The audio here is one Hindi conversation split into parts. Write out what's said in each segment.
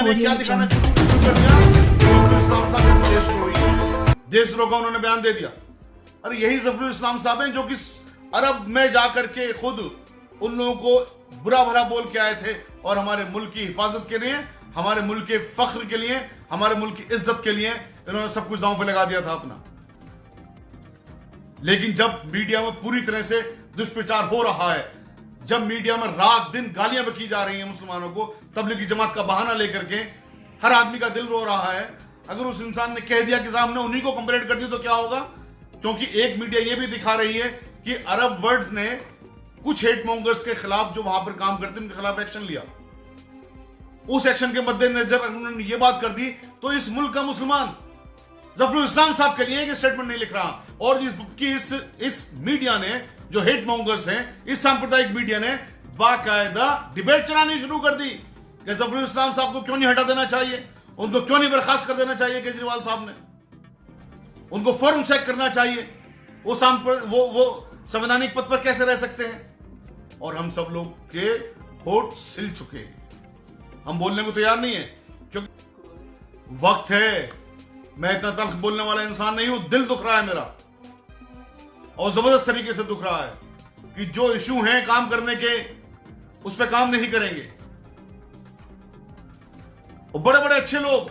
ने क्या दिखाना शुरू कर दिया? जफरुल इस्लाम साहब ने देशद्रोह का उन्होंने बयान दे दिया। अरे यही जफरुल इस्लाम साहब हैं जो कि अरब में जाकर के खुद उन लोगों को बुरा भला बोल के आए थे और हमारे मुल्क की हिफाजत के लिए, हमारे मुल्क के फख्र के लिए, हमारे मुल्क की इज्जत के लिए इन्होंने सब कुछ दांव पे लगा दिया था अपना। लेकिन जब मीडिया में पूरी तरह से दुष्प्रचार हो रहा है, जब मीडिया में रात दिन गालियां बकी जा रही हैं मुसलमानों को, तबलीगी जमात का बहाना लेकर के, हर आदमी का दिल रो रहा है। अगर उस इंसान ने कह दिया कि साहब ने उन्हीं को कंप्लेंट कर दी तो क्या होगा? क्योंकि एक मीडिया यह भी दिखा रही है कि अरब वर्ल्ड ने कुछ हेट मॉन्गर्स के खिलाफ जो वहां पर काम करते उनके खिलाफ एक्शन लिया। उस एक्शन के मद्देनजर उन्होंने ये बात कर दी तो इस मुल्क का मुसलमान जफरुल इस्लाम साहब के लिए एक स्टेटमेंट नहीं लिख रहा। और इस मीडिया ने, जो हेट मॉन्गर्स हैं, इस सांप्रदायिक मीडिया ने बाकायदा डिबेट चलानी शुरू कर दी कि जफरुल इस्लाम साहब को क्यों नहीं हटा देना चाहिए, उनको क्यों नहीं बर्खास्त कर देना चाहिए केजरीवाल साहब ने, उनको फौरन चेक करना चाहिए, वो संवैधानिक पद पर कैसे रह सकते हैं। और हम सब लोग के होठ सिल चुके हैं, हम बोलने को तैयार नहीं है क्योंकि वक्त है। मैं इतना तल्ख बोलने वाला इंसान नहीं हूं, दिल दुख रहा है मेरा और जबरदस्त तरीके से दुख रहा है कि जो इशू हैं काम करने के, उस पर काम नहीं करेंगे। और बड़े बड़े अच्छे लोग,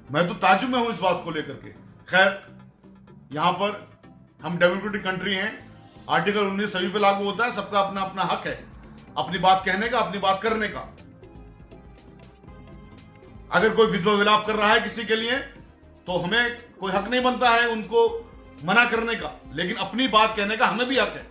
मैं तो ताजुब में हूं इस बात को लेकर के। खैर, यहां पर हम डेमोक्रेटिक कंट्री हैं, आर्टिकल 19 सभी पे लागू होता है, सबका अपना अपना हक है अपनी बात कहने का, अपनी बात करने का। अगर कोई विधवा विलाप कर रहा है किसी के लिए तो हमें कोई हक नहीं बनता है उनको मना करने का, लेकिन अपनी बात कहने का हमें भी हक है।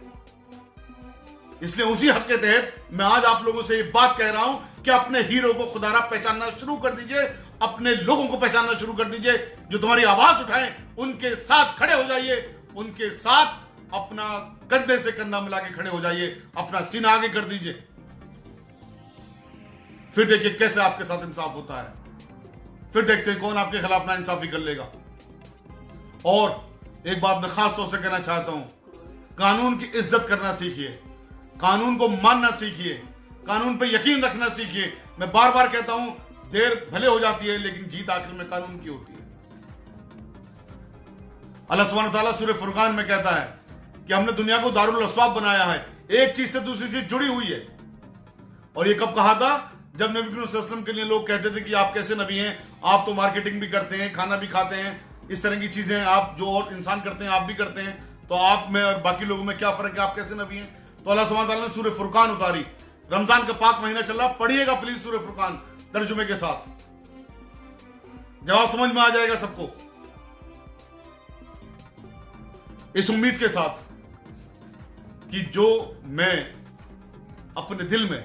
इसलिए उसी हक के तहत मैं आज आप लोगों से ये बात कह रहा हूं कि अपने हीरो को खुदारा पहचानना शुरू कर दीजिए, अपने लोगों को पहचानना शुरू कर दीजिए जो तुम्हारी आवाज उठाएं, उनके साथ खड़े हो जाइए, उनके साथ अपना कंधे से कंधा मिला के खड़े हो जाइए, अपना सीना आगे कर दीजिए। फिर देखिए कैसे आपके साथ इंसाफ होता है, फिर देखते हैं कौन आपके खिलाफ ना इंसाफी कर लेगा। और एक बात मैं खास तौर से कहना चाहता हूं, कानून की इज्जत करना सीखिए, कानून को मानना सीखिए, कानून पे यकीन रखना सीखिए। मैं बार बार कहता हूं, देर भले हो जाती है लेकिन जीत आखिर में कानून की होती है। अल्लाह सुब्हानहू व तआला सूरह फुरकान में कहता है कि हमने दुनिया को दारुल अस्बाब बनाया है, एक चीज से दूसरी चीज जुड़ी हुई है। और ये कब कहा था? जब नबी करीम सल्लल्लाहु अलैहि वसल्लम के लिए लोग कहते थे कि आप कैसे नबी हैं, आप तो मार्केटिंग भी करते हैं, खाना भी खाते हैं, इस तरह की चीजें आप जो और इंसान करते हैं आप भी करते हैं, तो आप में और बाकी लोगों में क्या फर्क है, आप कैसे नबी हैं? तो अल्लाह सुब्हानहू व तआला ने सूरह फुरकान उतारी। रमजान का पाक महीना चल रहा, पढ़िएगा प्लीज सूरह फुरकान तर्जुमे के साथ, जवाब समझ में आ जाएगा सबको। इस उम्मीद के साथ कि जो मैं अपने दिल में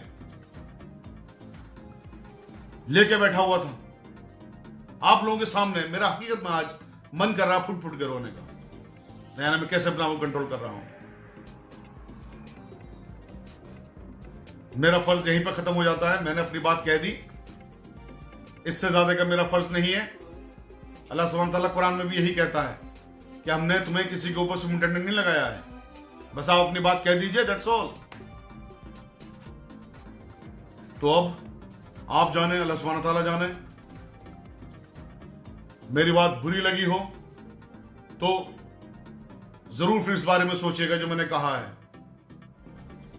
लेके बैठा हुआ था, आप लोगों के सामने मेरा हकीकत में आज मन कर रहा फुट फुट के रोने का। यानी मैं कैसे अपना को कंट्रोल कर रहा हूं। मेरा फर्ज यहीं पर खत्म हो जाता है, मैंने अपनी बात कह दी, इससे ज्यादा का मेरा फर्ज नहीं है। अल्लाह सुब्हानहू व तआला कुरान में भी यही कहता है कि हमने तुम्हें किसी के ऊपर सुपरिटेंडेंट नहीं लगाया है, बस आप अपनी बात कह दीजिए, दैट्स ऑल। तो अब आप जाने, अल्लाह सुब्हानहू व तआला जाने। मेरी बात बुरी लगी हो तो जरूर फिर इस बारे में सोचिएगा जो मैंने कहा है।